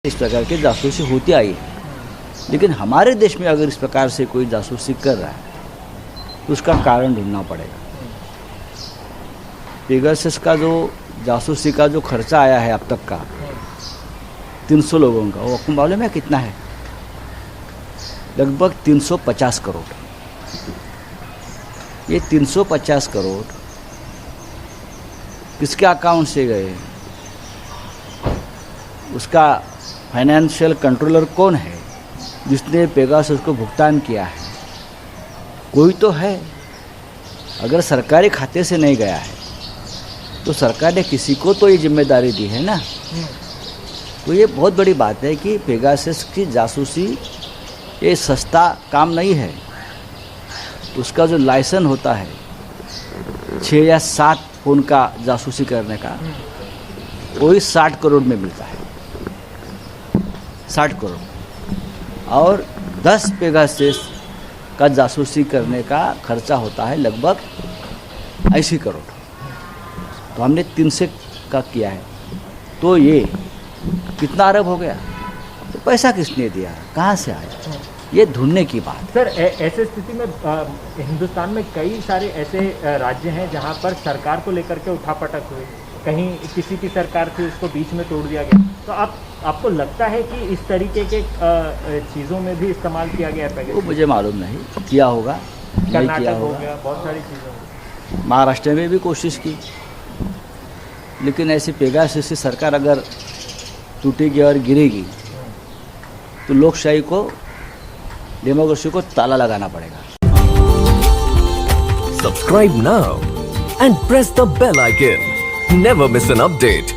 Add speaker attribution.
Speaker 1: इस प्रकार की जासूसी होती आई है, लेकिन हमारे देश में अगर इस प्रकार से कोई जासूसी कर रहा है तो उसका कारण ढूंढना पड़ेगा। पेगासस का जो जासूसी का जो खर्चा आया है अब तक का 300 लोगों का, वो आपको मालूम है कितना है? लगभग 350 करोड़। ये 350 करोड़ किसके अकाउंट से गए? उसका फाइनेंशियल कंट्रोलर कौन है जिसने पेगासस को भुगतान किया है? कोई तो है। अगर सरकारी खाते से नहीं गया है तो सरकार ने किसी को तो ये जिम्मेदारी दी है ना। तो ये बहुत बड़ी बात है कि पेगासस की जासूसी ये सस्ता काम नहीं है। उसका जो लाइसेंस होता है 6 या 7 फोन का जासूसी करने का, वही 60 करोड़ में मिलता है। 60 करोड़ और 10 पेगासस का जासूसी करने का खर्चा होता है लगभग 80 करोड़। तो हमने 300 का किया है, तो ये कितना अरब हो गया? तो पैसा किसने दिया, कहाँ से आया? ये ढूंढने की बात।
Speaker 2: सर, ऐसे स्थिति में हिंदुस्तान में कई सारे ऐसे राज्य हैं जहां पर सरकार को लेकर के उठापटक हुई, कहीं किसी की सरकार थी उसको बीच में तोड़ दिया गया। तो आपको लगता है कि इस तरीके के चीज़ों में भी इस्तेमाल किया गया है?
Speaker 1: वो मुझे मालूम नहीं, किया होगा, नहीं किया
Speaker 2: हो
Speaker 1: होगा।
Speaker 2: गया, बहुत सारी चीज़ें।
Speaker 1: महाराष्ट्र में भी कोशिश की, लेकिन ऐसी पेगासस की सरकार अगर टूटेगी और गिरेगी तो लोकशाही को, डेमोक्रेसी को ताला लगाना पड़ेगा।
Speaker 3: Subscribe now and press the bell icon. Never miss an update.